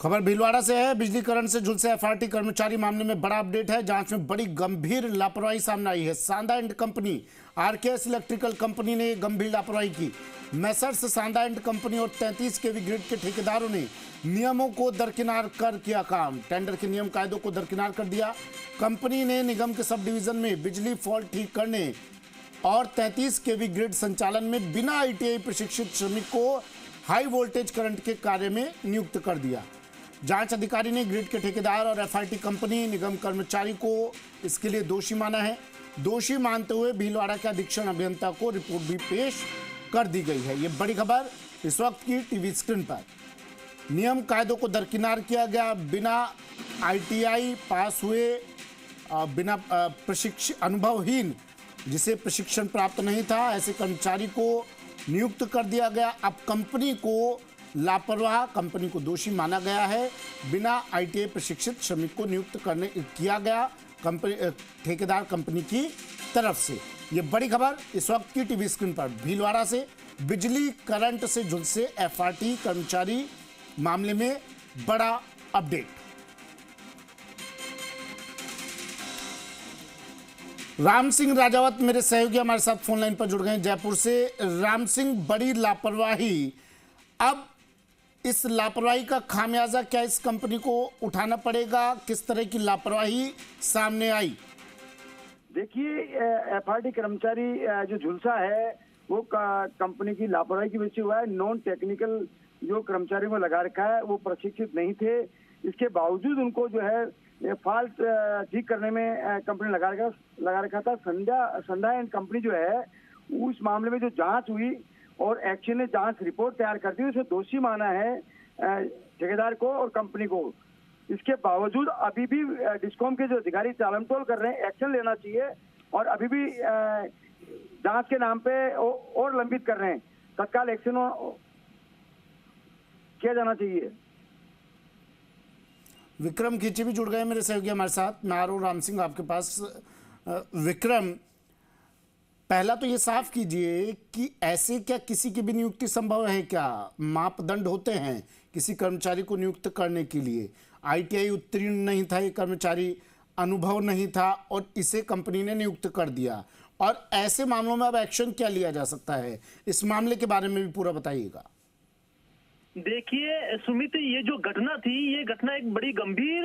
खबर भीलवाड़ा से है। बिजली करंट से झुलसे एफआरटी कर्मचारी मामले में बड़ा अपडेट है। जांच में बड़ी गंभीर लापरवाही सामने आई है। Sanda and company RKS electrical company ने गंभीर लापरवाही की। मैसर्स सांदा एंड कंपनी और 33 केवी ग्रिड के ठेकेदारों ने नियमों को दरकिनार कर किया काम। टेंडर के नियम कायदों को दरकिनार कर दिया। कंपनी ने निगम के सब डिवीजन में बिजली फॉल्ट ठीक करने और 33 केवी ग्रिड संचालन में बिना आईटीआई प्रशिक्षित श्रमिक को हाई वोल्टेज करंट के कार्य में नियुक्त कर दिया। जांच अधिकारी ने ग्रिड के ठेकेदार और एफआरटी कंपनी निगम कर्मचारी को इसके लिए दोषी माना है। दोषी मानते हुए भीलवाड़ा के अधीक्षण अभियंता को रिपोर्ट भी पेश कर दी गई है। ये बड़ी खबर इस वक्त की टीवी स्क्रीन पर। नियम कायदों को दरकिनार किया गया। बिना आईटीआई पास हुए, बिना अनुभवहीन, जिसे प्रशिक्षण प्राप्त नहीं था, ऐसे कर्मचारी को नियुक्त कर दिया गया। अब कंपनी को लापरवाह, कंपनी को दोषी माना गया है। बिना आईटीआई प्रशिक्षित श्रमिक को नियुक्त किया गया कंपनी ठेकेदार कंपनी की तरफ से। ये बड़ी खबर इस वक्त की टीवी स्क्रीन पर। भीलवाड़ा से बिजली करंट से झुलसे एफआरटी कर्मचारी मामले में बड़ा अपडेट। राम सिंह राजावत मेरे सहयोगी हमारे साथ फोन लाइन पर जुड़ गए जयपुर से। राम सिंह, बड़ी लापरवाही, अब इस लापरवाही का खामियाजा क्या इस कंपनी को उठाना पड़ेगा? किस तरह की लापरवाही सामने आई? देखिए, एफआरटी कर्मचारी जो झुलसा है वो कंपनी की लापरवाही की वजह से हुआ है। नॉन टेक्निकल जो कर्मचारियों को लगा रखा है वो प्रशिक्षित नहीं थे। इसके बावजूद उनको जो है फॉल्ट ठीक करने में कंपनी लगा रखा था। संध्या एंड कंपनी जो है उस मामले में जो जांच हुई और एक्शन ने जांच रिपोर्ट तैयार कर दी, उसे दोषी माना है ठेकेदार को और कंपनी को। इसके बावजूद अभी भी डिस्कॉम के जो अधिकारी टालमटोल कर रहे हैं, एक्शन लेना चाहिए और अभी भी जांच के नाम पे और लंबित कर रहे हैं। तत्काल एक्शन किया जाना चाहिए। विक्रम खींची भी जुड़ गए मेरे सहयोगी हमारे साथ। मैं आ रहा हूं राम सिंह आपके पास। विक्रम, पहला तो ये साफ कीजिए कि ऐसे क्या किसी की भी नियुक्ति संभव है क्या? मापदंड होते हैं किसी कर्मचारी को नियुक्त करने के लिए। आईटीआई उत्तीर्ण नहीं था ये कर्मचारी, अनुभव नहीं था और इसे कंपनी ने नियुक्त कर दिया। और ऐसे मामलों में अब एक्शन क्या लिया जा सकता है? इस मामले के बारे में भी पूरा बताइएगा। देखिए सुमित, ये जो घटना थी, ये घटना एक बड़ी गंभीर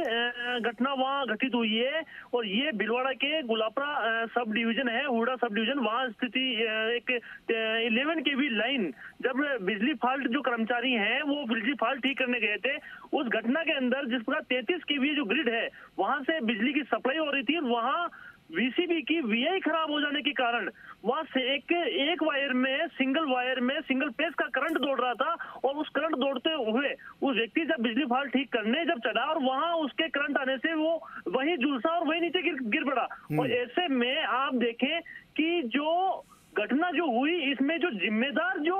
घटना वहाँ घटित हुई है और ये भीलवाड़ा के गुलापरा सब डिवीजन है, हुड़ा सब डिवीजन, वहाँ स्थिति एक 11 केवी लाइन, जब बिजली फॉल्ट जो कर्मचारी हैं वो बिजली फॉल्ट ठीक करने गए थे, उस घटना के अंदर जिस प्रकार 33 केवी जो ग्रिड है वहां से बिजली की सप्लाई हो रही थी और वहाँ वीसीबी की वीआई खराब हो जाने के कारण वहां से एक वायर में सिंगल फेज का करंट दौड़ रहा था और उस करंट दौड़ते हुए उस व्यक्ति जब बिजली फॉल्ट ठीक करने जब चढ़ा और वहां उसके करंट आने से वो वही झुलसा और वही नीचे गिर पड़ा। और ऐसे में आप देखें कि जो घटना जो हुई, इसमें जो जिम्मेदार जो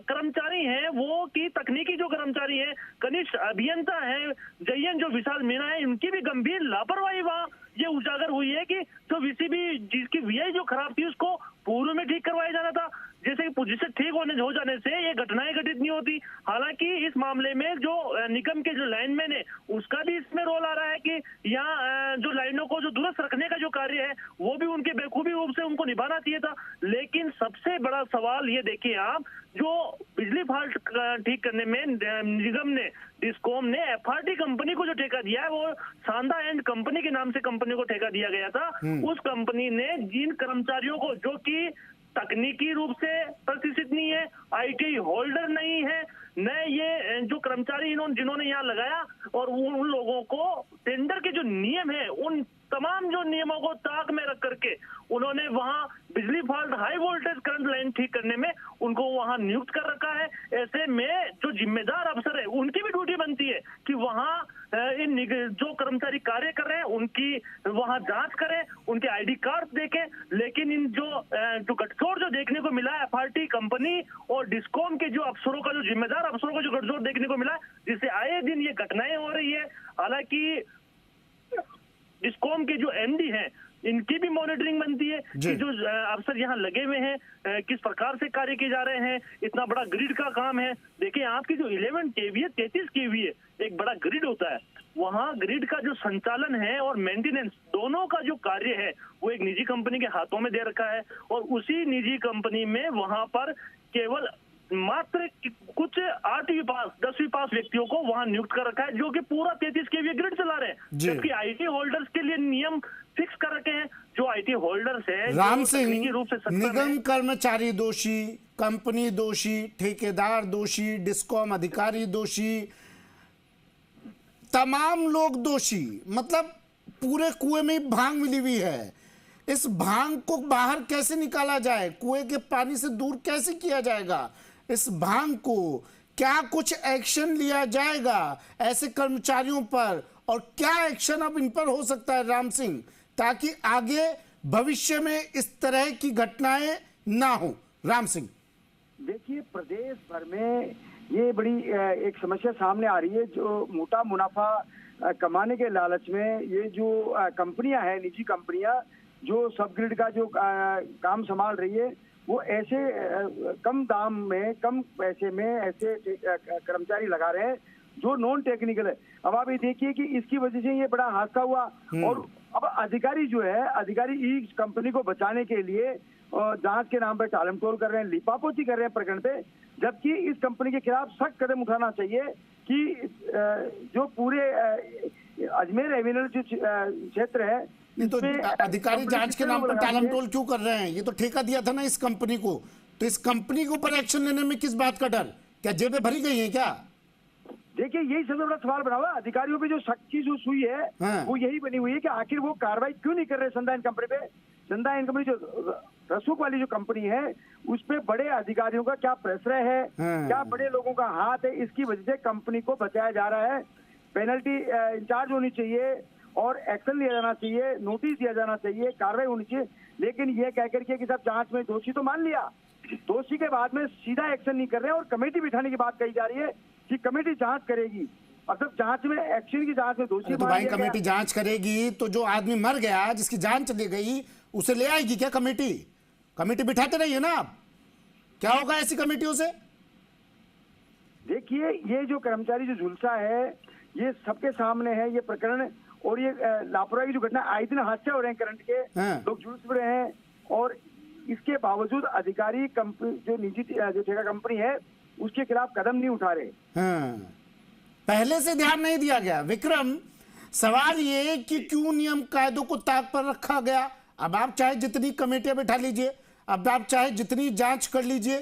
कर्मचारी हैं वो की तकनीकी जो कर्मचारी हैं, कनिष्ठ अभियंता है, जयन जो विशाल मीणा है, इनकी भी गंभीर लापरवाही वहां ये उजागर हुई है कि जो वीसीबी जिसकी वीआई जो खराब थी उसको पूर्व में ठीक करवाया जाना था, जैसे कि जिससे ठीक हो जाने से ये घटनाएं घटित नहीं होती। हालांकि इस मामले में जो निगम के जो लाइनमैन है उसका भी इसमें रोल आ रहा है कि यहाँ जो लाइनों को जो दुरुस्त रखने का जो कार्य है वो भी उनके बेखूबी रूप से उनको निभाना चाहिए था। लेकिन सबसे बड़ा सवाल ये देखिए आप, जो बिजली फॉल्ट ठीक करने में निगम ने, डिस्कॉम ने एफआरटी कंपनी को जो ठेका दिया है वो सांदा एंड कंपनी के नाम से कंपनी को ठेका दिया गया था। उस कंपनी ने जिन कर्मचारियों को, जो कि तकनीकी रूप से प्रतिष्ठित नहीं है, आईटीआई होल्डर नहीं है, न ये जो कर्मचारी जिन्होंने यहाँ लगाया, और उन लोगों को टेंडर के जो नियम है उन तमाम जो नियमों को ताक में रख करके उन्होंने वहां बिजली fault high voltage current line ठीक करने में उनको वहां नियुक्त कर रखा है। ऐसे में जो जिम्मेदार अफसर है उनकी भी ड्यूटी बनती है कि वहां इन जो कर्मचारी कार्य कर रहे हैं उनकी वहां जांच करें, उनके आईडी कार्ड देखें। लेकिन इन जो गठजोड़ जो देखने को मिला है एफआरटी कंपनी और डिस्कॉम के जो अफसरों का, जो जिम्मेदार अफसरों का जो गठजोड़ देखने को मिला है, जिससे आए दिन ये घटनाएं हो रही है। हालांकि डिस्कॉम के जो एमडी हैं इनकी भी मॉनिटरिंग बनती है कि जो अफसर यहाँ लगे हुए हैं किस प्रकार से कार्य किए जा रहे हैं। इतना बड़ा ग्रिड का काम है। देखिए आपकी जो 11 केवी है, 33 केवी है, एक बड़ा ग्रिड होता है, वहाँ ग्रिड का जो संचालन है और मेंटेनेंस दोनों का जो कार्य है वो एक निजी कंपनी के हाथों में दे रखा है। और उसी निजी कंपनी में वहां पर केवल मात्र कुछ 8वीं पास 10वीं पास व्यक्तियों को वहां नियुक्त कर रखा है, जो कि पूरा 33 केवीए ग्रिड चला रहे हैं। जबकि आईटी होल्डर्स के लिए नियम फिक्स कर रखे हैं। जो आईटी होल्डर्स है, राम सिंह, रूप से निगम कर्मचारी दोषी, कंपनी दोषी, ठेकेदार दोषी, डिस्कॉम अधिकारी दोषी, तमाम लोग दोषी। मतलब पूरे कुएं में भांग मिली हुई है। इस भांग को बाहर कैसे निकाला जाए, कुएं के पानी से दूर कैसे किया जाएगा, इस भांग को क्या कुछ एक्शन लिया जाएगा ऐसे कर्मचारियों पर, और क्या एक्शन अब इन पर हो सकता है राम सिंह, ताकि आगे भविष्य में इस तरह की घटनाएं ना हो। राम सिंह, देखिए, प्रदेश भर में ये बड़ी एक समस्या सामने आ रही है। जो मोटा मुनाफा कमाने के लालच में ये जो कंपनियां हैं, निजी कंपनियां जो सब ग्रिड का जो काम संभाल रही है, वो ऐसे कम दाम में, कम पैसे में ऐसे कर्मचारी लगा रहे हैं जो नॉन टेक्निकल है। अब आप ये देखिए कि इसकी वजह से ये बड़ा हादसा हुआ। और अब अधिकारी जो है, अधिकारी इस कंपनी को बचाने के लिए जांच के नाम पर टालमटोल कर रहे हैं, लिपापोती कर रहे हैं प्रकरण पे, जबकि इस कंपनी के खिलाफ सख्त कदम उठाना चाहिए कि जो पूरे अजमेर एविन्यू जो क्षेत्र है, नहीं तो अधिकारी जांच के नाम पर टालमटोल क्यों कर रहे हैं? ये तो ठेका दिया था ना इस कंपनी को, तो इस कंपनी के ऊपर एक्शन लेने में किस बात का डर? क्या जेबें भरी गई हैं क्या? देखिए, यही सबसे बड़ा सवाल बना हुआ। अधिकारियों पे जो सख्ती जो सुई है वो यही बनी हुई है कि आखिर वो कार्रवाई क्यों नहीं कर रहे संदाइन कंपनी पे। संदाइन कंपनी जो रसूख वाली जो कंपनी है, उस पे बड़े अधिकारियों का क्या प्रेशर है, क्या बड़े लोगों का हाथ है, इसकी वजह से कंपनी को बचाया जा रहा है। पेनल्टी इंचार्ज होनी चाहिए और एक्शन लिया जाना चाहिए, नोटिस दिया जाना चाहिए, कार्रवाई होनी चाहिए। लेकिन ये कह करके कि सब जांच में दोषी तो मान लिया, दोषी के बाद में सीधा एक्शन नहीं कर रहे हैं। और कमेटी बिठाने की बात कही जा रही है कि कमेटी जांच करेगी, और जब जांच में एक्शन की जांच में दोषी तो भाई कमेटी जांच करेगी तो जो आदमी मर गया, जिसकी जान चली गई, उसे ले आएगी क्या कमेटी? कमेटी बिठाते रहिए ना आप, क्या होगा ऐसी कमेटियों से? देखिए, ये जो कर्मचारी जो झुलसा है, ये सबके सामने है ये प्रकरण। और ये लापरवाही की जो घटना, आए दिन हादसे हो रहे हैं करंट के, लोग झुलस रहे हैं, और इसके बावजूद अधिकारी जो निजी जो ठेका कंपनी है उसके खिलाफ कदम नहीं उठा रहे। पहले से ध्यान नहीं दिया गया। विक्रम, सवाल ये कि क्यों नियम कायदों को ताक पर रखा गया? अब आप चाहे जितनी कमेटियां बिठा लीजिए, अब आप चाहे जितनी जांच कर लीजिए,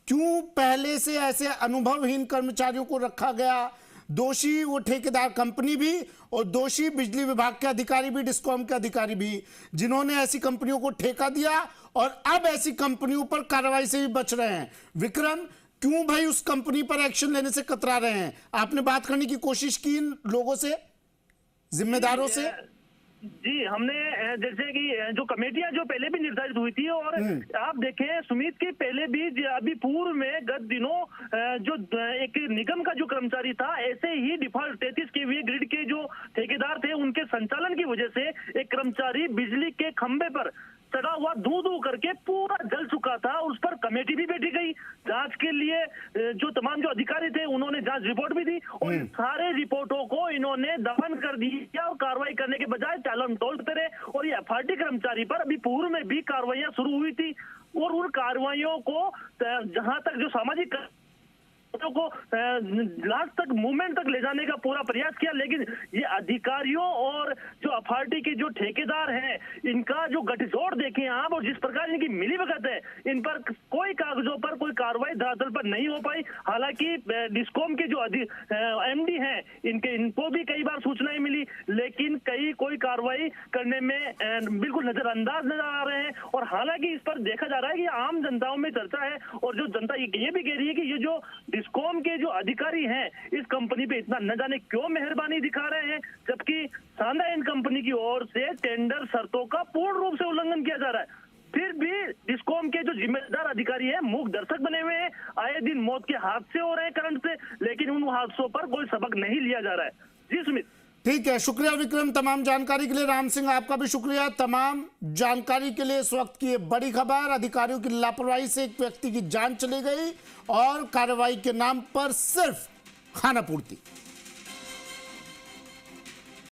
क्यों पहले से ऐसे अनुभवहीन कर्मचारियों को रखा गया? दोषी वो ठेकेदार कंपनी भी, और दोषी बिजली विभाग के अधिकारी भी, डिस्कॉम के अधिकारी भी, जिन्होंने ऐसी कंपनियों को ठेका दिया और अब ऐसी कंपनियों पर कार्रवाई से भी बच रहे हैं। विक्रम, क्यों भाई उस कंपनी पर एक्शन लेने से कतरा रहे हैं? आपने बात करने की कोशिश की इन लोगों से, जिम्मेदारों से? जी, हमने जैसे कि जो कमेटियां जो पहले भी निर्धारित हुई थी, और आप देखें सुमित की पहले भी अभी पूर्व में गत दिनों जो एक निगम का जो कर्मचारी था, ऐसे ही डिफॉल्ट 33 केवीए ग्रिड के जो ठेकेदार थे, उनके संचालन की वजह से एक कर्मचारी बिजली के खंभे पर चढ़ा हुआ धू धू करके पूरा जल चुका था। उस पर कमेटी भी बैठी गई जांच के लिए। जो तमाम जो अधिकारी थे उन्होंने जांच रिपोर्ट भी दी, और सारे रिपोर्टों को इन्होंने दफन कर दिया और कार्रवाई करने के बजाय टालमटोल करते रहे। और ये एफआरटी कर्मचारी पर अभी पूर्व में भी कार्रवाइयां शुरू हुई थी, और उन कार्रवाइयों को जहां तक जो सामाजिक को लास्ट तक मूवमेंट तक ले जाने का पूरा प्रयास किया, लेकिन ये अधिकारियों और जो अथॉरिटी के जो ठेकेदार हैं, इनका जो गठजोड़ देखें आप, और जिस प्रकार इनकी मिलीभगत है, इन पर कोई कागजों पर कोई कार्रवाई धरातल पर नहीं हो पाई। हालांकि डिस्कॉम के जो एमडी हैं, इनको भी कई बार सूचनाएं मिली, लेकिन कोई कार्रवाई करने में बिल्कुल नजरअंदाज नजर आ रहे हैं। और हालांकि इस पर देखा जा रहा है कि आम जनताओं में चर्चा है, और जो जनता ये भी कह रही है कि ये जो डिस्कॉम के जो अधिकारी हैं इस कंपनी पे इतना न जाने क्यों मेहरबानी दिखा रहे हैं, जबकि सांडा कंपनी की ओर से टेंडर शर्तों का पूर्ण रूप से उल्लंघन किया जा रहा है। फिर भी डिस्कॉम के जो जिम्मेदार अधिकारी हैं मूक दर्शक बने हुए हैं। आए दिन मौत के हादसे हो रहे हैं करंट से, लेकिन उन हादसों पर कोई सबक नहीं लिया जा रहा है। जी सुमित। ठीक है, शुक्रिया विक्रम तमाम जानकारी के लिए। राम सिंह, आपका भी शुक्रिया तमाम जानकारी के लिए। इस वक्त की ये बड़ी खबर, अधिकारियों की लापरवाही से एक व्यक्ति की जान चली गई, और कार्रवाई के नाम पर सिर्फ खाना पूर्ति।